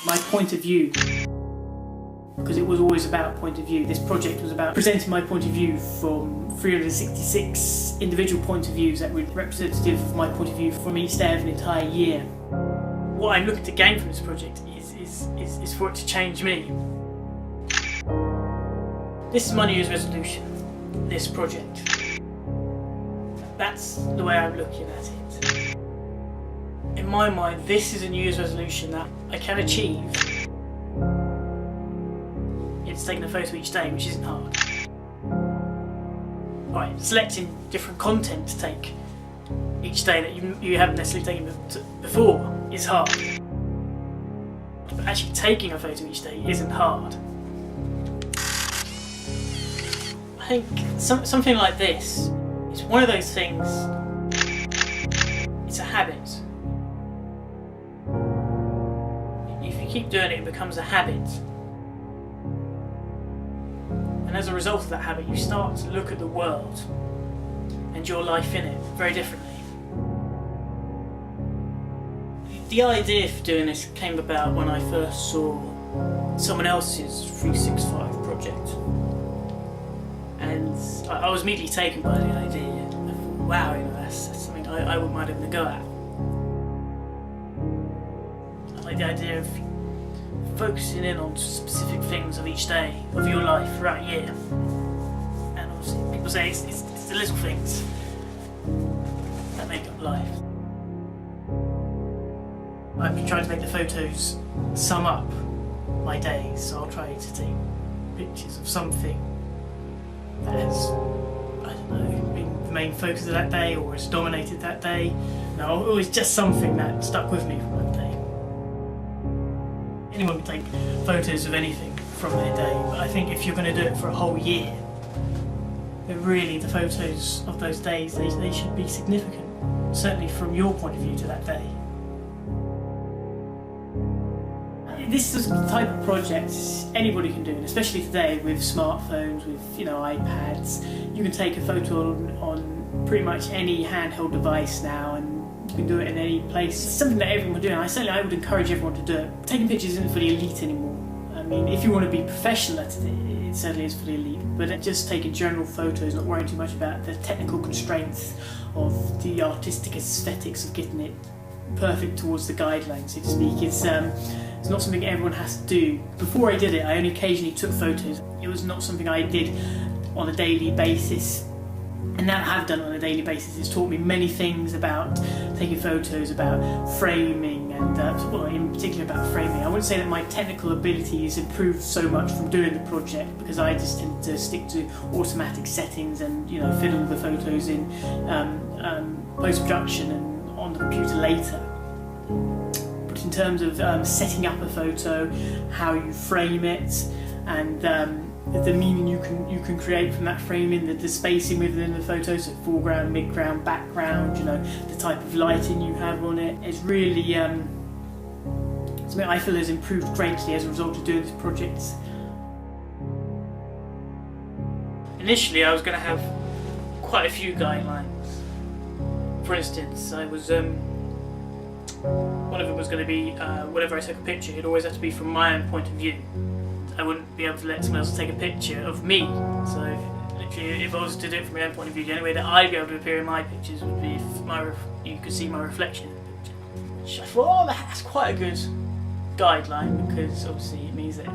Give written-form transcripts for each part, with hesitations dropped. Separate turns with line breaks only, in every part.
my point of view, because it was always about point of view. This project was about presenting my point of view from 366 individual point of views that were representative of my point of view from each day of an entire year. What I'm looking to gain from this project is for it to change me. This is my New Year's resolution, this project. That's the way I'm looking at it. In my mind, this is a New Year's resolution that I can achieve. It's taking a photo each day, which isn't hard. Right, selecting different content to take each day that you haven't necessarily taken before is hard. But actually taking a photo each day isn't hard. I think something like this is one of those things, it's a habit. If you keep doing it, it becomes a habit. And as a result of that habit, you start to look at the world and your life in it very differently. The idea for doing this came about when I first saw someone else's 365 project. And I was immediately taken by the idea. I thought, wow, that's something I wouldn't mind having a go at. I like the idea of focusing in on specific things of each day of your life throughout a year. And obviously people say it's the little things that make up life. I've been trying to make the photos sum up my days, so I'll try to take pictures of something that has, I don't know, been the main focus of that day or has dominated that day. No, always just something that stuck with me from that day. Anyone can take photos of anything from their day, but I think if you're going to do it for a whole year, then really the photos of those days, they should be significant, certainly from your point of view to that day. This is the type of project anybody can do, and especially today with smartphones, with iPads. You can take a photo on pretty much any handheld device now, and you can do it in any place. It's something that everyone can do, and I would encourage everyone to do it. Taking pictures isn't for the elite anymore. I mean, if you want to be professional at it, it certainly is for the elite. But just taking general photos, not worrying too much about the technical constraints of the artistic aesthetics of getting it perfect towards the guidelines, so to speak. It's not something everyone has to do. Before I did it, I only occasionally took photos. It was not something I did on a daily basis. And now I have done it on a daily basis. It's taught me many things about taking photos, about framing, and well, in particular about framing. I wouldn't say that my technical abilities improved so much from doing the project, because I just tend to stick to automatic settings and fiddle the photos in post-production and on the computer later. In terms of setting up a photo, how you frame it, and the meaning you can create from that framing, the spacing within the photo, so foreground, midground, background, the type of lighting you have on it, is really something I feel has improved greatly as a result of doing this project. Initially, I was going to have quite a few guidelines. For instance, I was one of them was going to be, whenever I took a picture, it always had to be from my own point of view. I wouldn't be able to let someone else take a picture of me. So, literally, if I was to do it from my own point of view, the only way that I'd be able to appear in my pictures would be if you could see my reflection in the picture. Which I thought, oh, that's quite a good guideline, because obviously it means that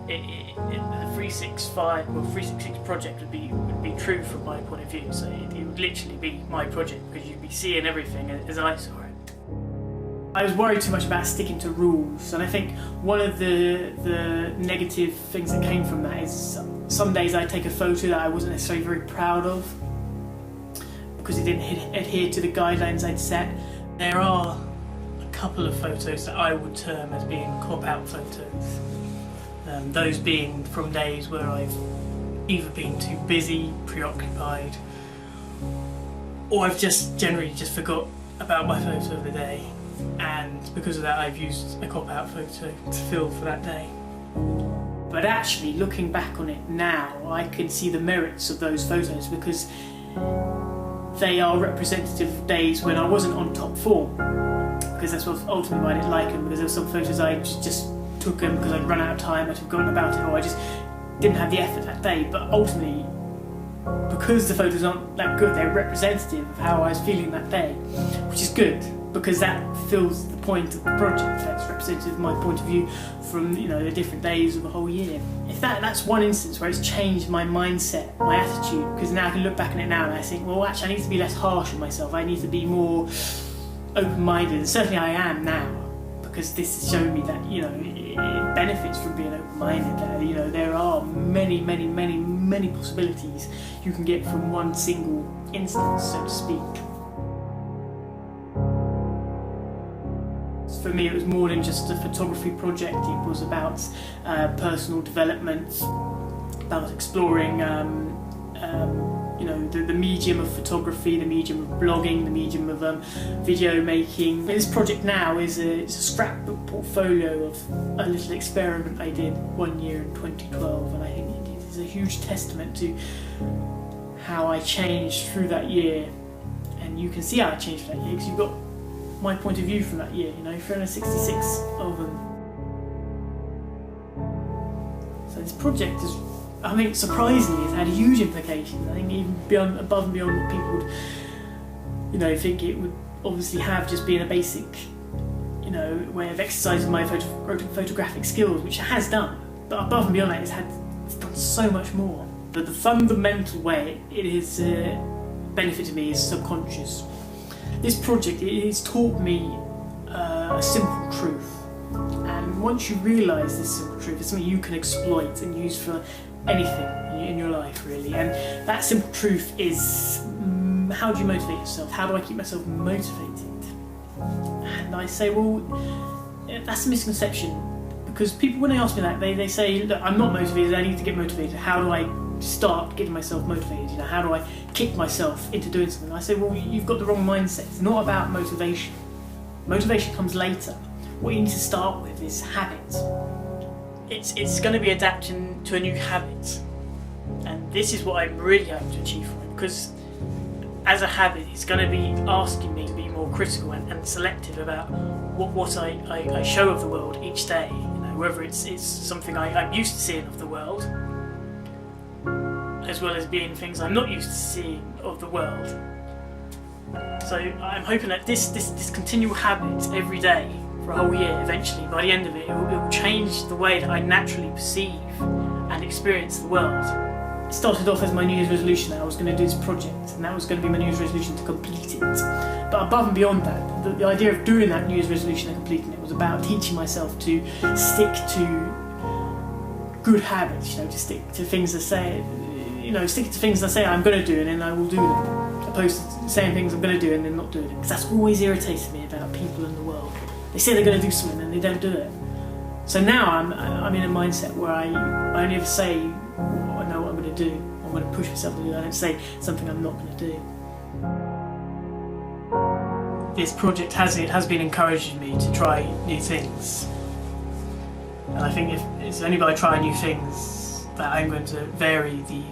the 365 or 366 project would be true from my point of view. So it would literally be my project, because you'd be seeing everything as I saw it. I was worried too much about sticking to rules, and I think one of the negative things that came from that is some days I'd take a photo that I wasn't necessarily very proud of because it didn't adhere to the guidelines I'd set. There are a couple of photos that I would term as being cop-out photos, those being from days where I've either been too busy, preoccupied, or I've just generally forgot about my photo of the day. And because of that, I've used a cop-out photo to fill for that day. But actually, looking back on it now, I can see the merits of those photos, because they are representative of days when I wasn't on top form. because that's what ultimately why I didn't like them, because there were some photos I just took them because I'd run out of time, I'd forgotten about it, or I just didn't have the effort that day. But ultimately, because the photos aren't that good, they're representative of how I was feeling that day, which is good, because that fills the point of the project. That's representative of my point of view from, you know, the different days of the whole year. If that's one instance where it's changed my mindset, my attitude, because now I can look back on it now and I think, well, actually I need to be less harsh on myself, I need to be more open-minded, and certainly I am now, because this has shown me that, you know, it benefits from being open-minded, that, you know, there are many, many, many, many possibilities you can get from one single instance, so to speak. For me, it was more than just a photography project. It was about personal development, about exploring, you know, the medium of photography, the medium of blogging, the medium of video making. This project now is a scrapbook portfolio of a little experiment I did one year in 2012, and I think it is a huge testament to how I changed through that year. And you can see how I changed through that year, because you've got my point of view from that year, you know, 366 of them. So this project is, I think, surprisingly, it's had huge implications. I think even above and beyond what people would, you know, think it would obviously have, just being a basic, you know, way of exercising my photographic skills, which it has done. But above and beyond that, it's done so much more. But the fundamental way it has benefited me is subconscious. This project, it has taught me a simple truth, and once you realise this simple truth, it's something you can exploit and use for anything in your life, really. And that simple truth is, how do you motivate yourself? How do I keep myself motivated? And I say, well, that's a misconception, because people, when they ask me that, they say, look, I'm not motivated, I need to get motivated. How do I start getting myself motivated? You know, how do I kick myself into doing something? I say, well, you've got the wrong mindset. It's not about motivation. Motivation comes later. What you need to start with is habit. It's going to be adapting to a new habit, and this is what I'm really hoping to achieve from it, because as a habit, it's going to be asking me to be more critical and selective about what I show of the world each day. You know, whether it's something I'm used to seeing of the world, as well as being things I'm not used to seeing of the world. So I'm hoping that this continual habit every day for a whole year, eventually, by the end of it, it will change the way that I naturally perceive and experience the world. It started off as my New Year's resolution that I was going to do this project, and that was going to be my New Year's resolution to complete it. But above and beyond that, the idea of doing that New Year's resolution and completing it was about teaching myself to stick to good habits, you know, to stick to things that say, you know, stick to things I say I'm going to do, and then I will do them, opposed to saying things I'm going to do and then not doing it. Because that's always irritated me about people in the world. They say they're going to do something and they don't do it. So now I'm in a mindset where I only ever say I know what I'm going to do. I'm going to push myself to do. I don't say something I'm not going to do. This project has been encouraging me to try new things, and I think if it's only by trying new things that I'm going to vary the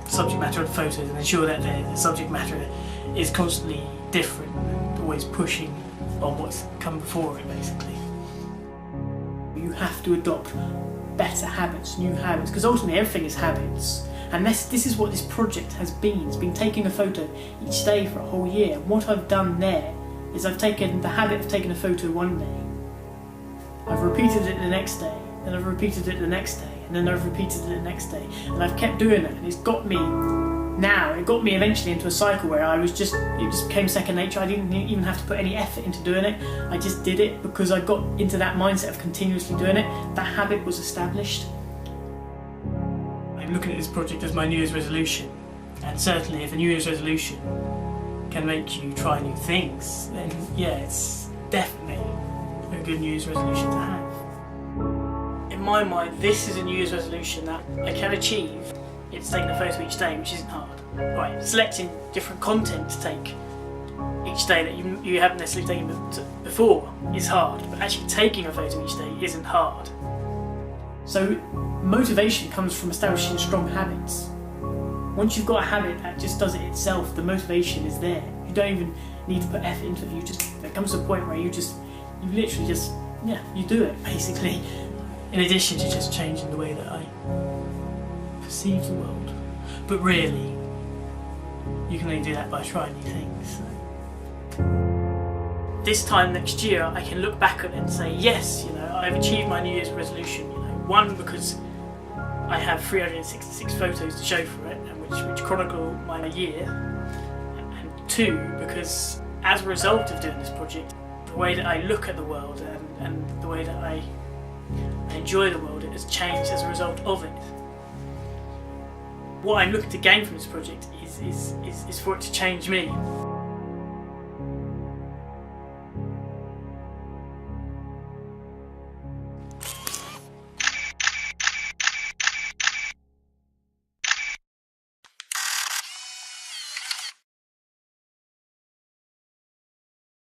subject matter of photos and ensure that the subject matter is constantly different and always pushing on what's come before it, basically. You have to adopt better habits, new habits, because ultimately everything is habits. And this is what this project has been. It's been taking a photo each day for a whole year. And what I've done there is I've taken the habit of taking a photo one day, I've repeated it the next day, then I've repeated it the next day, and then I've repeated it the next day, and I've kept doing it, and it got me eventually into a cycle where it just became second nature. I didn't even have to put any effort into doing it. I just did it because I got into that mindset of continuously doing it. That habit was established. I'm looking at this project as my New Year's resolution, and certainly if a New Year's resolution can make you try new things, then yeah, it's definitely a good New Year's resolution to have. In my mind, this is a New Year's resolution that I can achieve. It's taking a photo each day, which isn't hard. Right, selecting different content to take each day that you haven't necessarily taken before is hard, but actually taking a photo each day isn't hard. So motivation comes from establishing strong habits. Once you've got a habit that just does it itself, the motivation is there. You don't even need to put effort into it. There comes a point where you literally just, yeah, you do it basically. In addition to just changing the way that I perceive the world. But really, you can only do that by trying new things. So. This time next year, I can look back at it and say, yes, I've achieved my New Year's resolution. One, because I have 366 photos to show for it, and which chronicle my year. And two, because as a result of doing this project, the way that I look at the world and the way that I enjoy the world, it has changed as a result of it. What I'm looking to gain from this project is for it to change me.